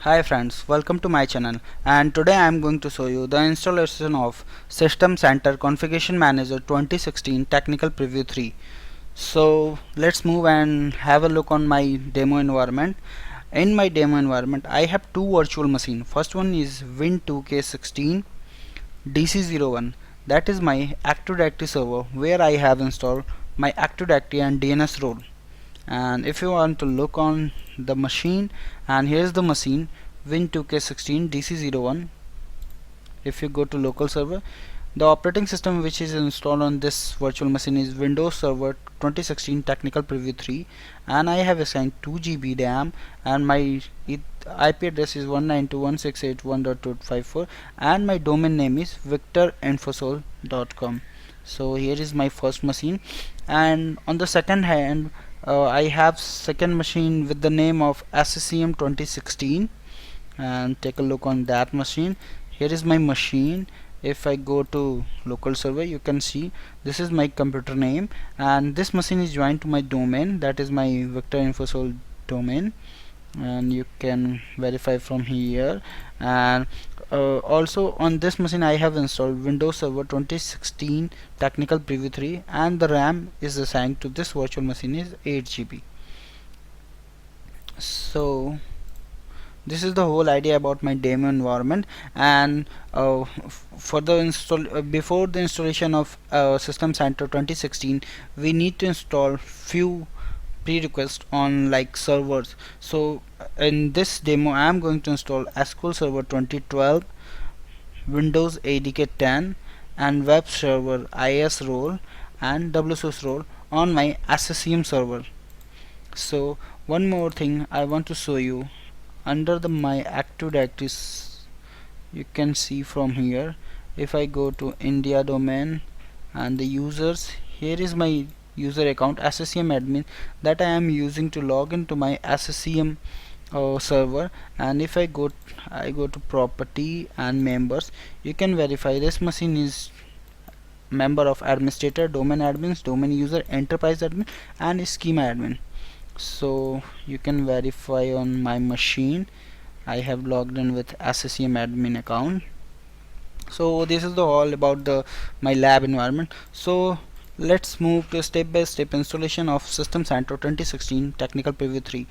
Hi friends, welcome to my channel, and today I am going to show you the installation of System Center Configuration Manager 2016 Technical Preview 3. So let's move and have a look on my demo environment. In my demo environment I have two virtual machines. First one is Win2K16 DC01, that is my Active Directory server where I have installed my Active Directory and DNS role. And if you want to look on the machine, and here's the machine Win2K16 DC01. If you go to local server, the operating system which is installed on this virtual machine is Windows Server 2016 Technical Preview 3, and I have assigned 2 GB RAM, and my IP address is 192.168.1.254, and my domain name is victorinfosol.com. So here is my first machine, and on the second hand I have second machine with the name of SCCM 2016, and take a look on that machine. Here is my machine. If I go to local server, you can see this is my computer name, and this machine is joined to my domain, that is my Victor Infosol domain, and you can verify from here. And also on this machine I have installed Windows Server 2016 Technical Preview 3, and the RAM is assigned to this virtual machine is 8 GB. So this is the whole idea about my demo environment. And for the before the installation of System Center 2016, we need to install few prerequisites on like servers. So in this demo I am going to install SQL Server 2012, Windows ADK 10, and web server IS role and WSUS role on my SCCM server. So one more thing I want to show you. Under the my Active Directories, you can see from here, if I go to India domain and the users, here is my user account SCCM admin that I am using to log into my SCCM server. And if I go to property and members, you can verify this machine is member of administrator, domain admins, domain user, enterprise admin, and schema admin. So you can verify on my machine. I have logged in with SCCM admin account. So this is the all about the my lab environment. So let's move to step-by-step installation of System Center 2016 Technical Preview 3.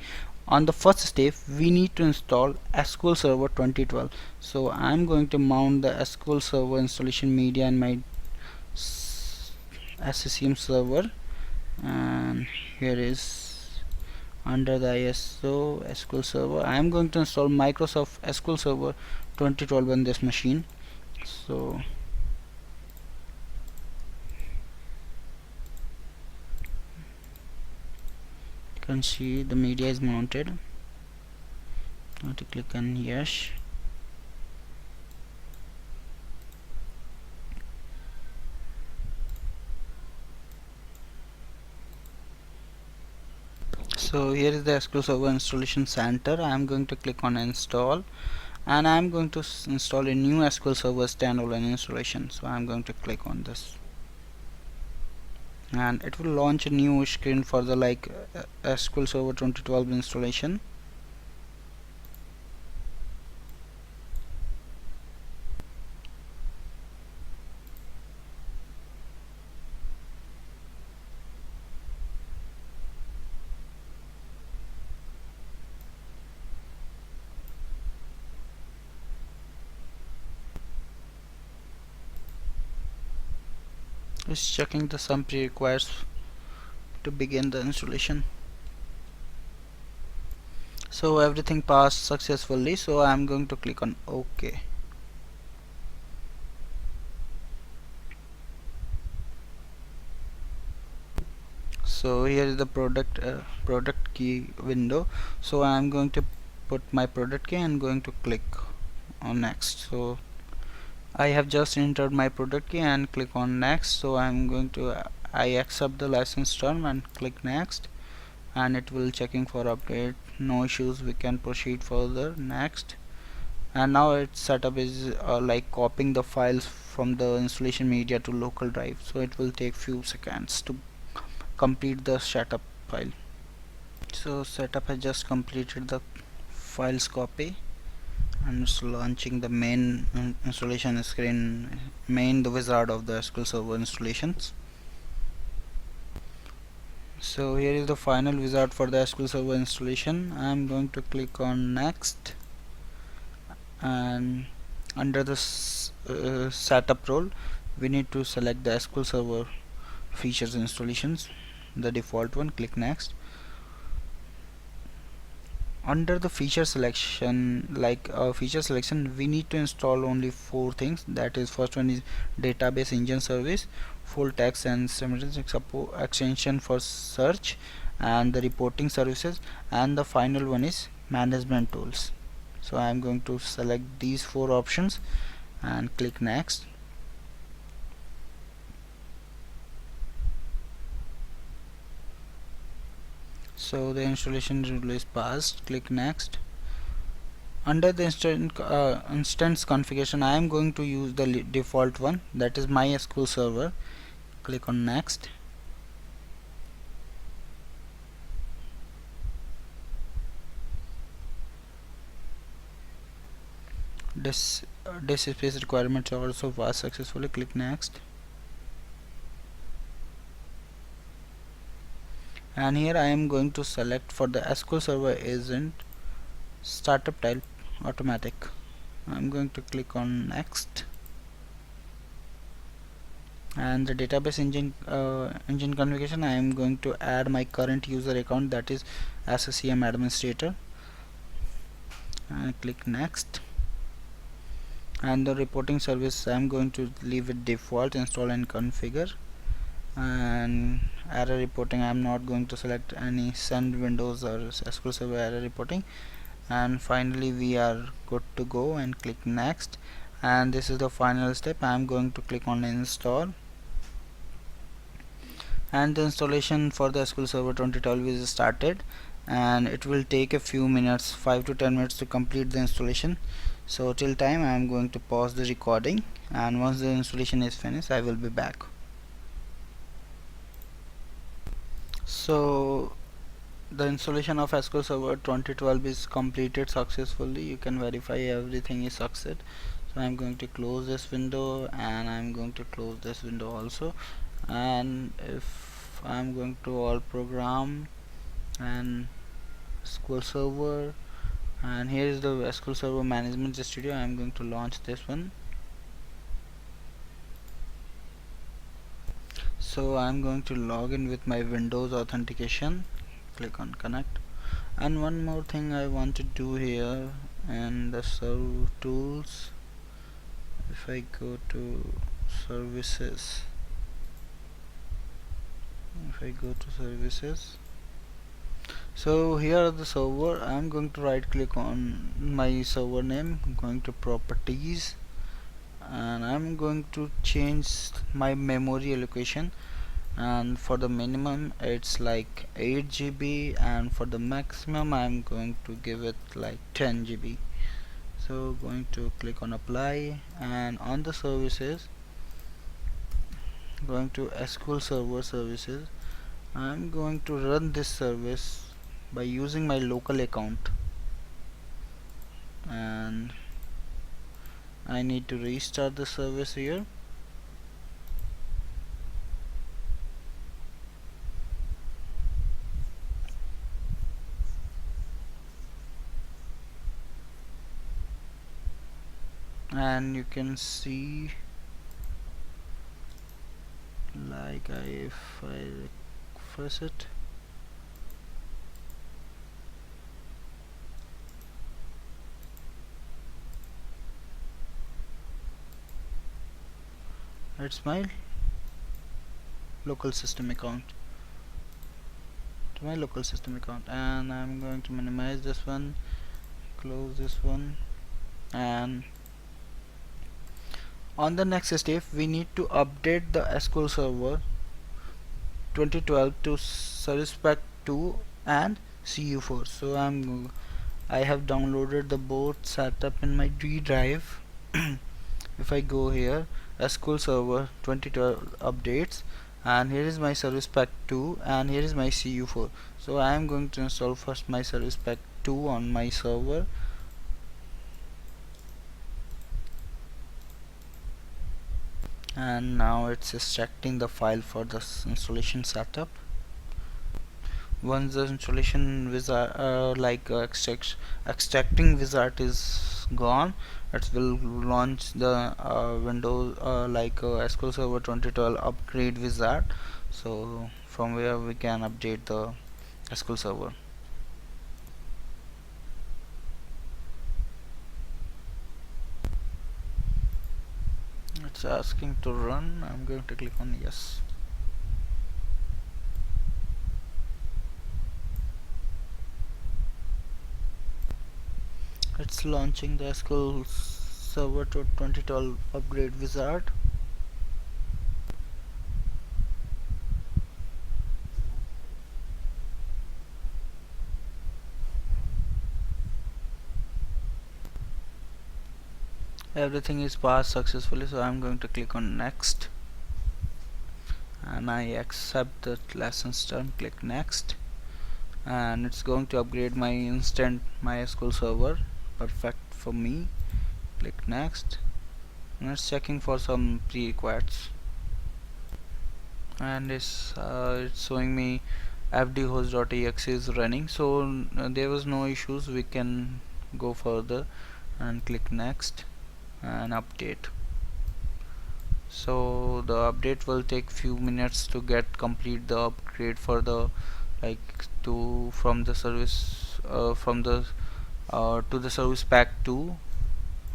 On the first step we need to install SQL Server 2012. So I'm going to mount the SQL Server installation media in my SCCM server, and here is under the ISO SQL Server. I am going to install Microsoft SQL Server 2012 on this machine. So you can see the media is mounted. Now to click on yes. So here is the SQL Server installation center. I am going to click on install, and I am going to install a new SQL Server standalone installation. So I am going to click on this, and it will launch a new screen for the SQL Server 2012 installation. It's checking the some pre-requires to begin the installation. So everything passed successfully, so I'm going to click on OK. So here is the product key window. So I'm going to put my product key and going to click on next. So I have just entered my product key and click on next. So I'm going to I accept the license term and click next, and it will checking for update. No issues, we can proceed further. Next. And now its setup is like copying the files from the installation media to local drive, so it will take few seconds to complete the setup file. So setup has just completed the files copy, and it's launching the main installation screen, the wizard of the SQL Server installations. So here is the final wizard for the SQL Server installation. I'm going to click on next, and under the setup role we need to select the SQL Server features installations, the default one. Click next. Under the feature selection, feature selection, we need to install only 4 things. That is, first one is database engine service, full text and semantic support extension for search, and the reporting services, and the final one is management tools. So I am going to select these 4 options and click next. So the installation rule is passed. Click next. Under the instance configuration, I am going to use the default one, that is MySQL server. Click on next. This space requirements are also passed successfully. Click next. And here I am going to select for the SQL server agent startup type automatic. I'm going to click on next. And the database engine configuration, I am going to add my current user account, that is SCCM administrator, and click next. And the reporting service, I am going to leave it default, install and configure. And error reporting, I am not going to select any send windows or SQL server error reporting. And finally we are good to go, and click next. And this is the final step. I am going to click on install, and the installation for the SQL Server 2012 is started, and it will take a few minutes, 5 to 10 minutes to complete the installation. So till time I am going to pause the recording, and once the installation is finished I will be back. So the installation of SQL Server 2012 is completed successfully. You can verify everything is success. So I'm going to close this window, and I'm going to close this window also. And if I'm going to all program and SQL Server, and here is the SQL Server Management Studio, I'm going to launch this one. So I'm going to log in with my Windows authentication. Click on connect. And one more thing I want to do here, and the serve tools, if I go to services, so here are the server. I'm going to right click on my server name, I'm going to properties, and I'm going to change my memory allocation. And for the minimum it's like 8 GB, and for the maximum I'm going to give it like 10 GB. So going to click on apply, and on the services, going to SQL Server services, I'm going to run this service by using my local account, and I need to restart the service here. And you can see, like, if I refresh it, it's my local system account, and I'm going to minimize this one, close this one. And on the next step we need to update the SQL Server 2012 to Service Pack 2 and CU4. So I have downloaded the both setup in my D drive. If I go here, SQL Server 2012 updates, and here is my Service Pack 2, and here is my CU4. So I am going to install first my Service Pack 2 on my server. and now it's extracting the file for the installation setup. Once the installation wizard extracting wizard is gone, it will launch the Windows SQL Server 2012 upgrade wizard, so from where we can update the SQL Server. It's asking to run. I'm going to click on yes. It's launching the SQL Server to 2012 upgrade wizard. Everything is passed successfully, so I'm going to click on next, and I accept the lessons term. Click next, and it's going to upgrade my instant MySQL server. Perfect for me. Click next, and it's checking for some prerequisites, and it's showing me fdhost.exe is running, so there was no issues. We can go further and click next and update. So the update will take few minutes to get complete the upgrade for the from the service to the service pack 2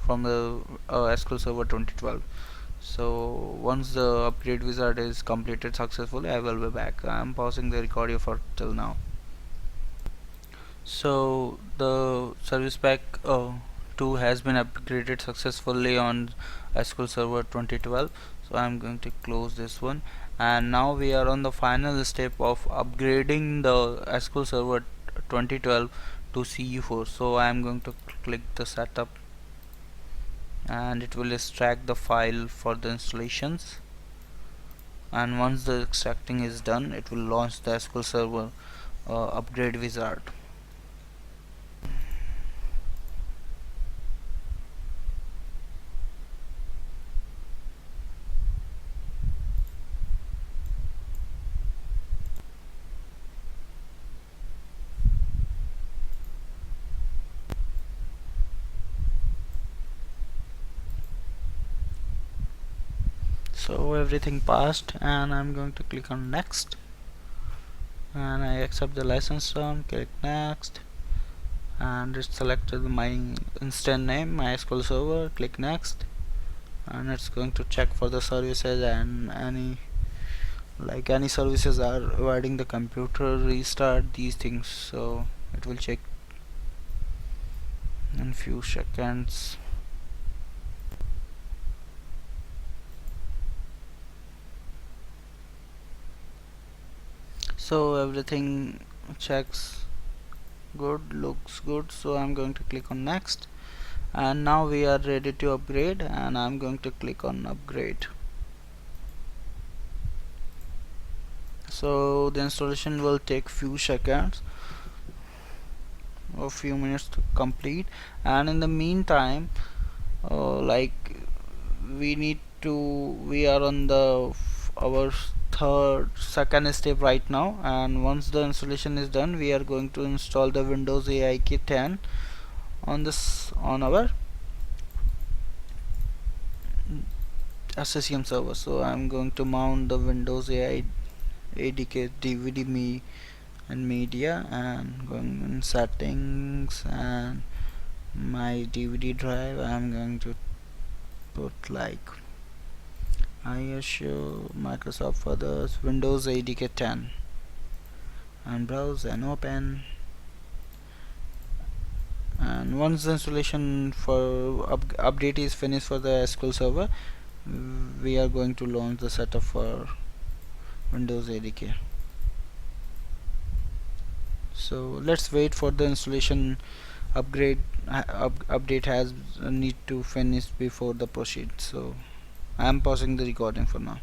from the SQL Server 2012. So once the upgrade wizard is completed successfully, I will be back. I am pausing the recording for till now. So the service pack 2 has been upgraded successfully on SQL Server 2012. So I'm going to close this one, and now we are on the final step of upgrading the SQL Server 2012 to CE4. So I'm going to click the setup, and it will extract the file for the installations, and once the extracting is done, it will launch the SQL Server upgrade wizard. So everything passed, and I'm going to click on next, and I accept the license term. Click next, and it selected my instant name, MySQL server. Click next, and it's going to check for the services, and any services are avoiding the computer restart, these things, so it will check in few seconds. So everything checks good, looks good, so I'm going to click on next, and now we are ready to upgrade, and I'm going to click on upgrade. So the installation will take few seconds or few minutes to complete, and in the meantime we are on our second step right now, and once the installation is done, we are going to install the Windows AIK 10 on our SCCM server. So I'm going to mount the Windows ADK DVD and media, and going in settings, and my DVD drive I'm going to put ISO Microsoft for the Windows ADK 10, and browse and open. And once the installation for update is finished for the SQL server, we are going to launch the setup for Windows ADK. So let's wait for the installation update has need to finish before the proceed. So I am pausing the recording for now.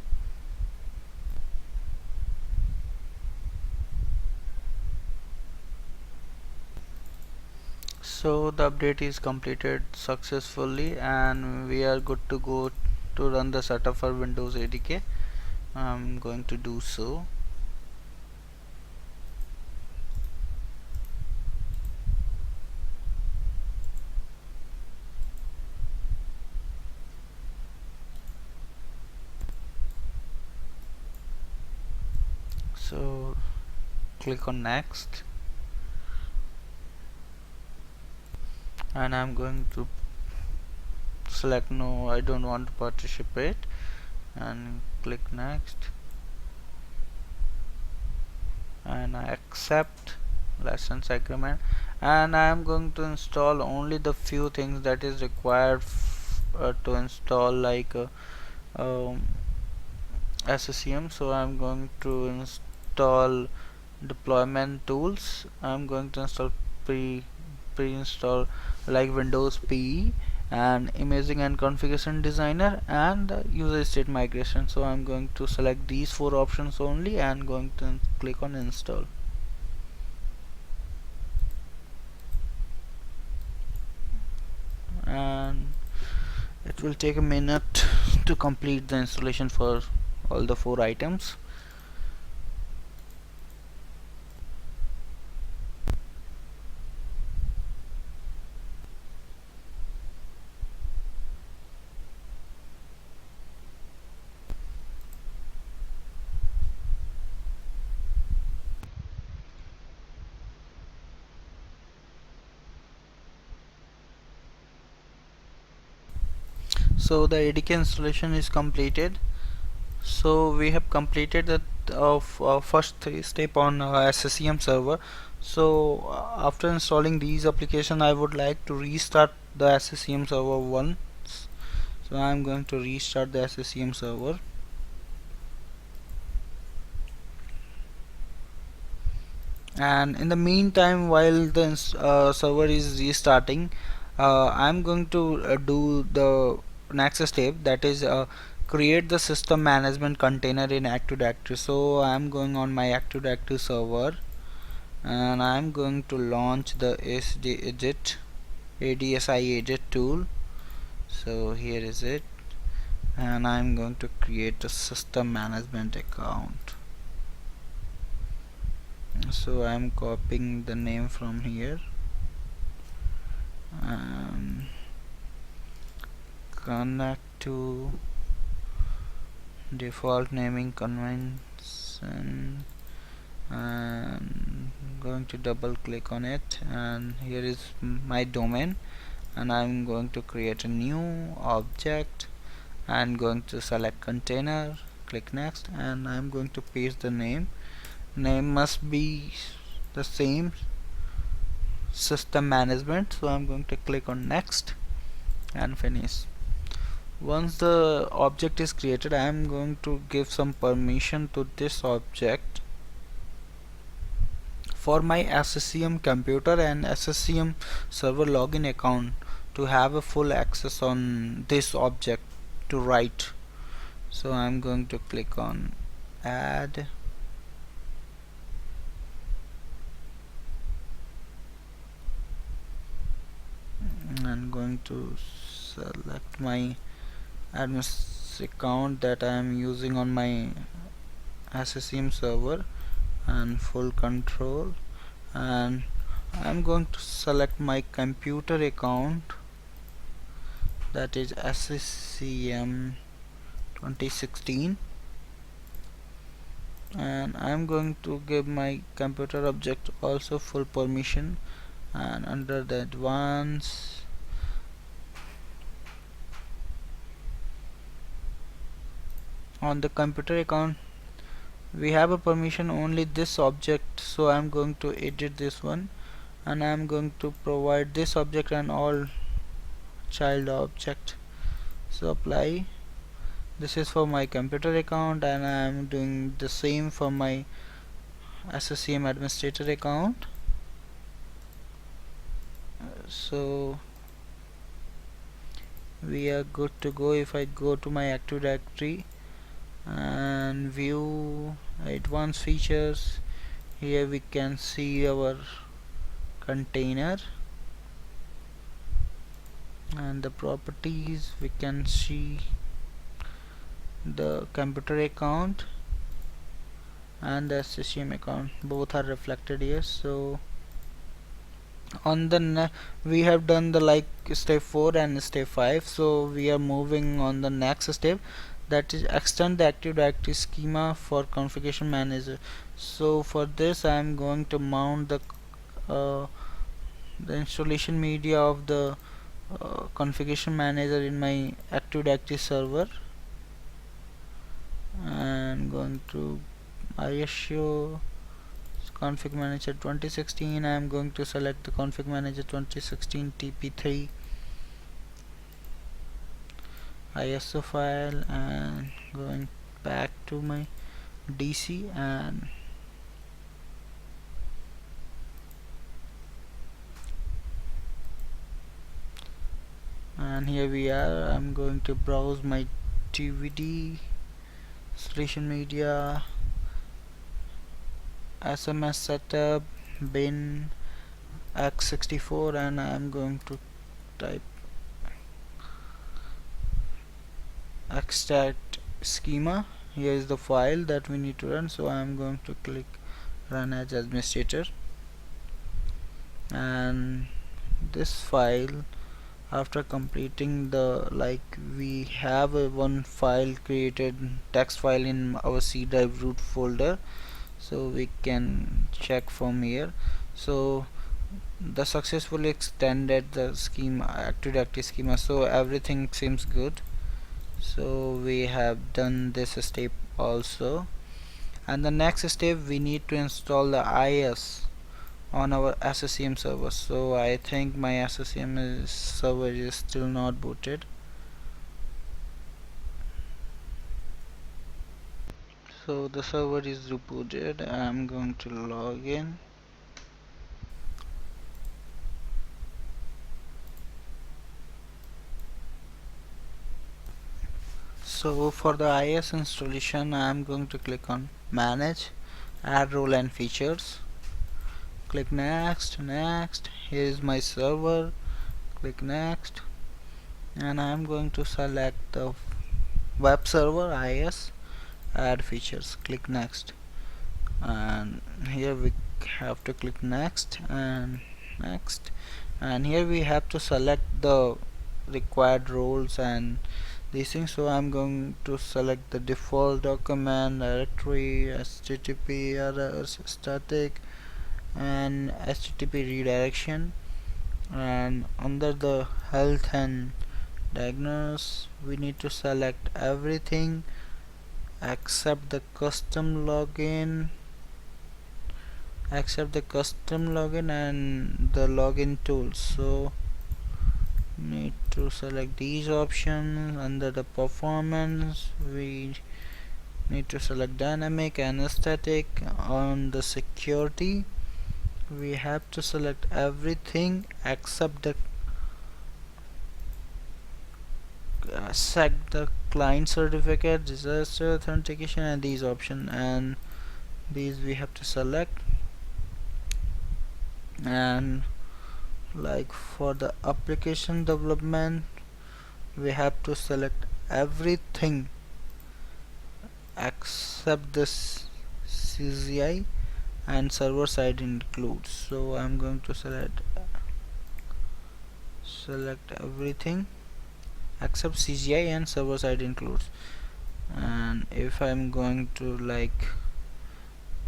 So the update is completed successfully, and we are good to go to run the setup for Windows ADK. I'm going to do so. So click on next, and I'm going to select no, I don't want to participate, and click next, and I accept license agreement, and I am going to install only the few things that is required to install, like um, SCCM. So I'm going to install deployment tools. I'm going to install pre-install like Windows PE and imaging and configuration designer and user state migration. So I'm going to select these four options only and going to click on install. And it will take a minute to complete the installation for all the four items. So the ADK installation is completed. So we have completed the first three step on SCCM server. So after installing these applications, I would like to restart the SCCM server once. So I'm going to restart the SCCM server. And in the meantime, while the server is restarting, I'm going to do the next step, that is create the system management container in Active Directory. So I'm going on my Active Directory server, and I'm going to launch the ADSI edit tool. So here is it, and I'm going to create a system management account. So I'm copying the name from here and connect to default naming convention, and going to double click on it, and here is my domain, and I'm going to create a new object and going to select container, click next, and I'm going to paste the name must be the same, system management. So I'm going to click on next and finish. Once the object is created, I am going to give some permission to this object for my SCCM computer and SCCM server login account to have a full access on this object to write. So I'm going to click on add, and going to select my admin account that I am using on my SCCM server and full control, and I'm going to select my computer account, that is SCCM 2016, and I'm going to give my computer object also full permission, and under the advanced on the computer account we have a permission only this object, so I'm going to edit this one, and I'm going to provide this object and all child object. So apply. This is for my computer account, and I'm doing the same for my SCCM administrator account. So we are good to go. If I go to my Active Directory and view advanced features, here we can see our container, and the properties we can see the computer account and the SCCM account, both are reflected here. So on the we have done the like step 4 and step 5, so we are moving on the next step, that is extend the active directory schema for configuration manager. So for this I am going to mount uh, the installation media of the configuration manager in my active directory server, and going to ISO config manager 2016. I am going to select the config manager 2016 TP3 ISO file, and going back to my DC, and here we are. I'm going to browse my DVD installation media, SMS setup, bin x64, and I'm going to type extract schema. Here is the file that we need to run, so I'm going to click run as administrator, and this file, after completing the like we have a one file created, text file in our C drive root folder, so we can check from here. So the successfully extended the schema, active directory schema, so everything seems good. So we have done this step also, and the next step we need to install the IS on our SCCM server. So I think my SCCM server is still not booted. So the server is rebooted. I'm going to log in. So for the IS installation, I'm going to click on manage, add role and features, click next. Here is my server, click next, and I'm going to select the web server IS, add features, click next, and here we have to click next, and here we have to select the required roles and these things. So I'm going to select the default document directory, http errors, static, and http redirection, and under the health and diagnose we need to select everything except the custom login and the login tools. So need to select these options. Under the performance we need to select dynamic and static. On the security we have to select everything except the set the client certificate, disaster authentication, and these options, and these we have to select. And like for the application development we have to select everything except this CGI and server side includes. So I'm going to select everything except CGI and server side includes. And if I'm going to like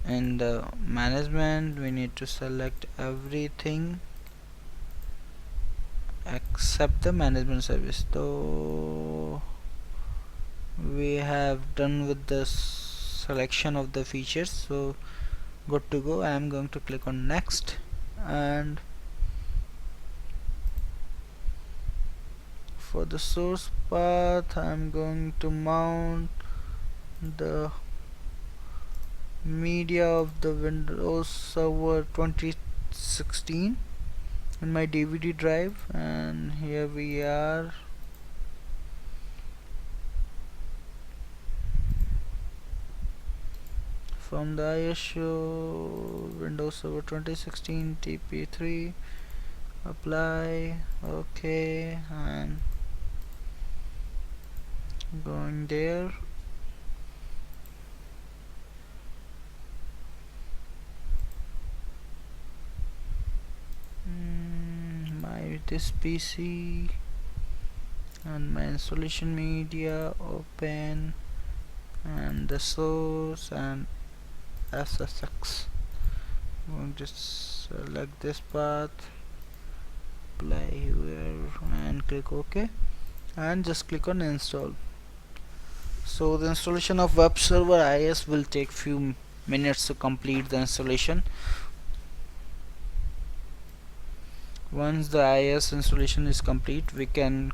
in the management we need to select everything except the management service. So we have done with the selection of the features, so good to go. I am going to click on next, and for the source path I am going to mount the media of the Windows Server 2016 in my DVD drive, and here we are. From the ISO Windows Server 2016 TP3, apply, okay, and going there. this PC and my installation media open and the source and SSX. I'm going to select this path, apply here and click OK and just click on install. So the installation of web server IS will take few minutes to complete the installation. Once the IS installation is complete, we can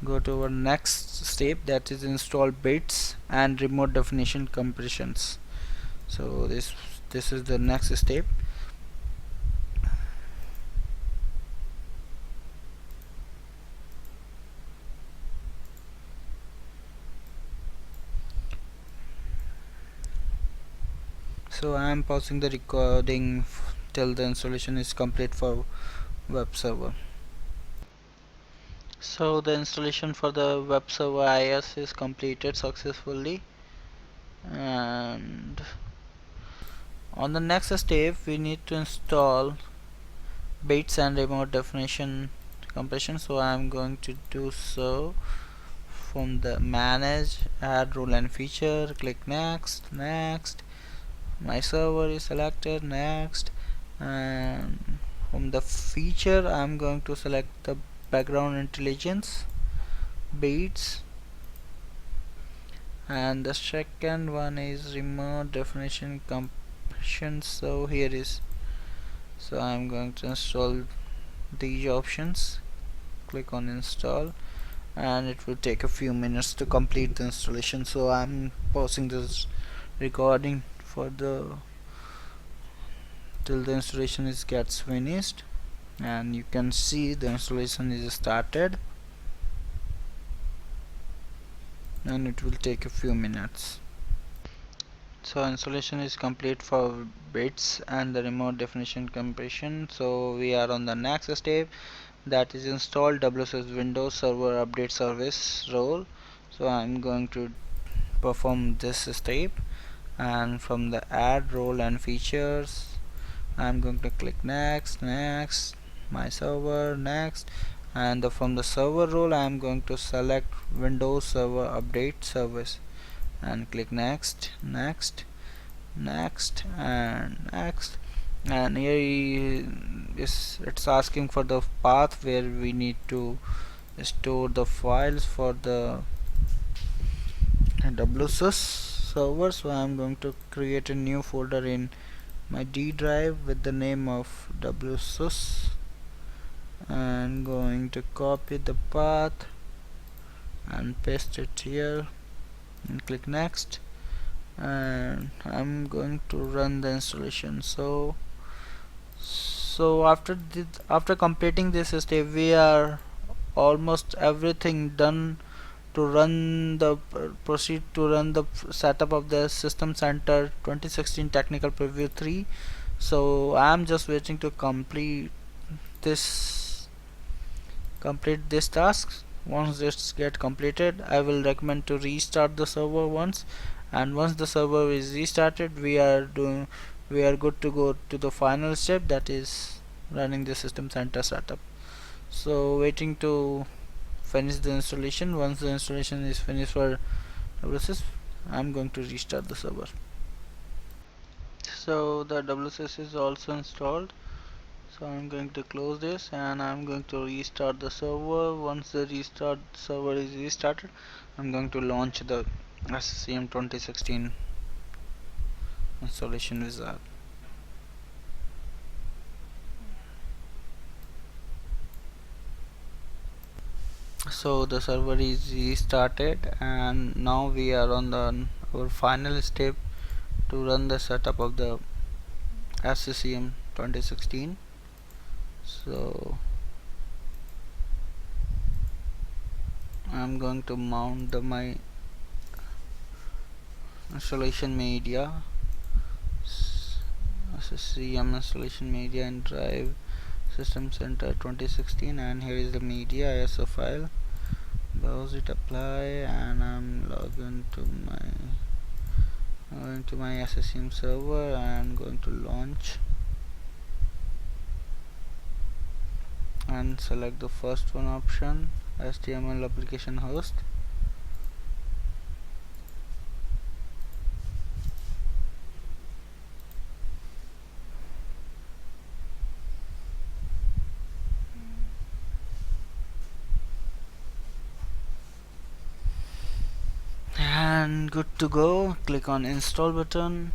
go to our next step, that is install bits and remote definition compressions. So this is the next step. So I am pausing the recording till the installation is complete for web server. So the installation for the web server IS is completed successfully, and on the next step we need to install bits and remote definition compression. So I am going to do so from the manage, add role and feature, click next, next, my server is selected, next, and from the feature I'm going to select the background intelligence bits, and the second one is remote definition compression. So here is, so I'm going to install these options, click on install, and it will take a few minutes to complete the installation. So I'm pausing this recording for the till the installation is gets finished, and you can see the installation is started, and it will take a few minutes. So installation is complete for bits and the remote definition compression. So we are on the next step, that is install WSUS Windows Server Update Service role. So I'm going to perform this step, and from the add role and features I'm going to click next, next, my server, next, and from the server role I'm going to select Windows Server Update Service and click next, next, next, and next. And here it's asking for the path where we need to store the files for the WSUS server. So I'm going to create a new folder in my D drive with the name of WSUS, and going to copy the path and paste it here and click next, and I'm going to run the installation. So after completing this step, we are almost everything done to run the proceed to run the setup of the System Center 2016 Technical Preview 3. So I'm just waiting to this complete this task. Once this get completed, I will recommend to restart the server once, and once the server is restarted, we are good to go to the final step, that is running the System Center setup. So waiting to finish the installation. Once the installation is finished for WSUS, I'm going to restart the server. So the WSUS is also installed. So I'm going to close this, and I'm going to restart the server. Once the restart server is restarted, I'm going to launch the SCCM 2016 installation wizard. So the server is restarted, and now we are on our final step to run the setup of the SCCM 2016. So I'm going to mount my installation media, SCCM installation media and drive System Center 2016, and here is the media ISO file. Browse it, apply, and I'm logging to my SCCM server and going to launch. and select the first one option, HTML application host. And good to go. Click on install button.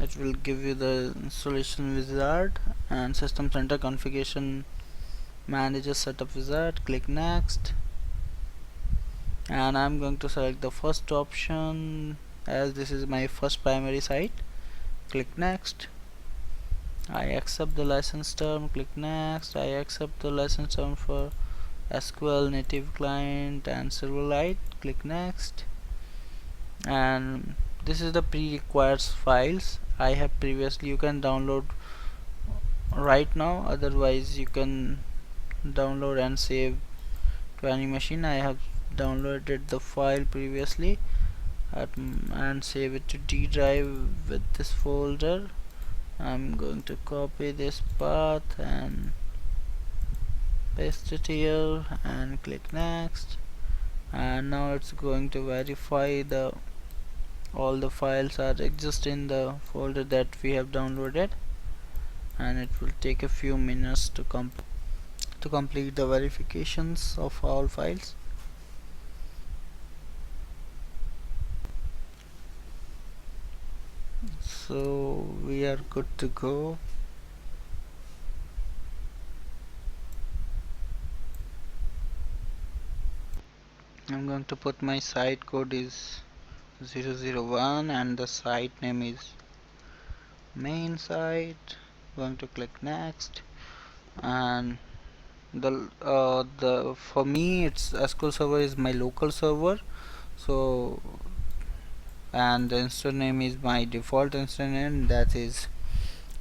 It will give you the installation wizard and system center configuration manager setup wizard. Click next, and I'm going to select the first option as this is my first primary site. Click next. I accept the license term. Click next. I accept the license term for SQL native client and Silverlight. Click next. And this is the pre-required files I have previously. You can download right now, otherwise you can download and save to any machine. I have downloaded the file previously and save it to D drive with this folder. I'm going to copy this path and paste it here and click next, and now it's going to verify the all the files are exist in the folder that we have downloaded, and it will take a few minutes to complete the verifications of all files. So we are good to go. I'm going to put my site code is 001 and the site name is main site. Going to click next, and the for me it's SQL server is my local server, so and the install name is my default install name, that is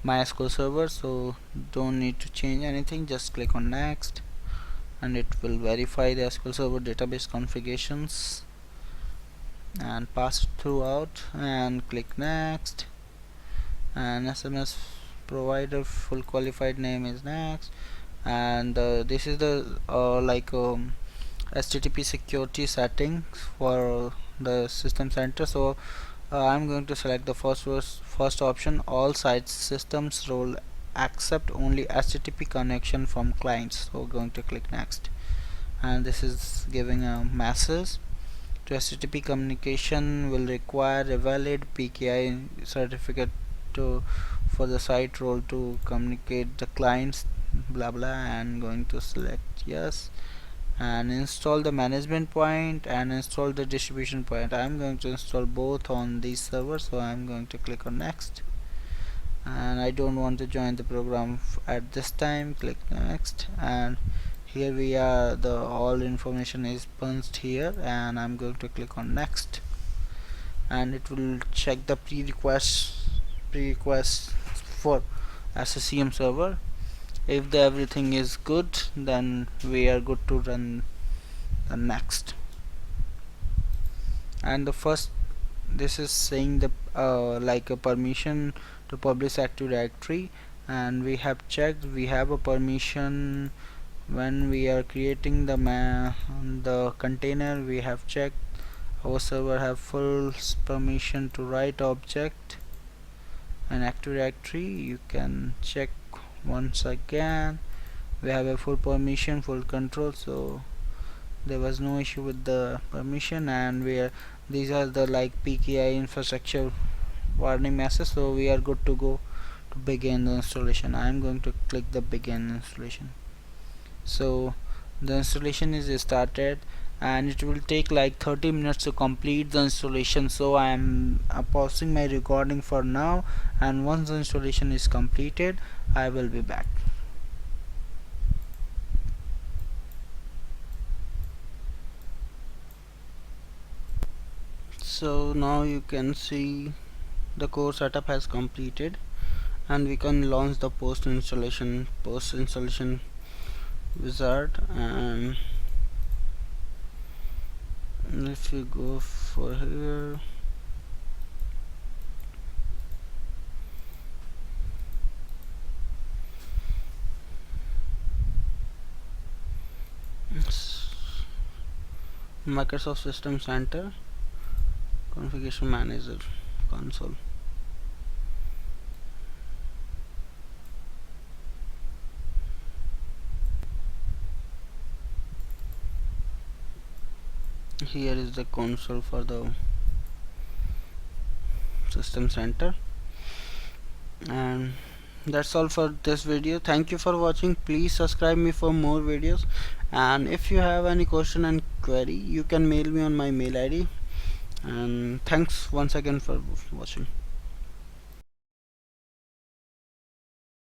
MySQL server, so don't need to change anything. Just click on next, and it will verify the SQL server database configurations and pass it throughout, and click next, and SMS provider full qualified name is next, and this is the HTTP security settings for the system center. So I'm going to select the first option, all site systems role accept only HTTP connection from clients. So going to click next, and this is giving a message to HTTP communication will require a valid PKI certificate to for the site role to communicate the clients blah blah, and going to select yes, and install the management point and install the distribution point. I'm going to install both on these servers, so I'm going to click on next, and I don't want to join the program at this time. Click next, and here we are, the all information is punched here, and I'm going to click on next, and it will check the pre-request for SCCM server. If everything is good, then we are good to run the next. And the first, this is saying the like a permission to publish Active Directory, and we have checked we have a permission when we are creating the container. We have checked our server have full permission to write object and Active Directory. You can check once again, we have a full permission, full control, so there was no issue with the permission, and these are the like PKI infrastructure warning message, so we are good to go to begin the installation. I am going to click the begin installation. So the installation is started, and it will take like 30 minutes to complete the installation. So I am pausing my recording for now, and once the installation is completed I will be back. So now you can see the core setup has completed, and we can launch the post installation wizard. And if you go for here, Microsoft System Center Configuration Manager console. Here is the console for the System Center, and that's all for this video. Thank you for watching. Please subscribe me for more videos, and if you have any question and query, you can mail me on my mail ID. And thanks once again for watching.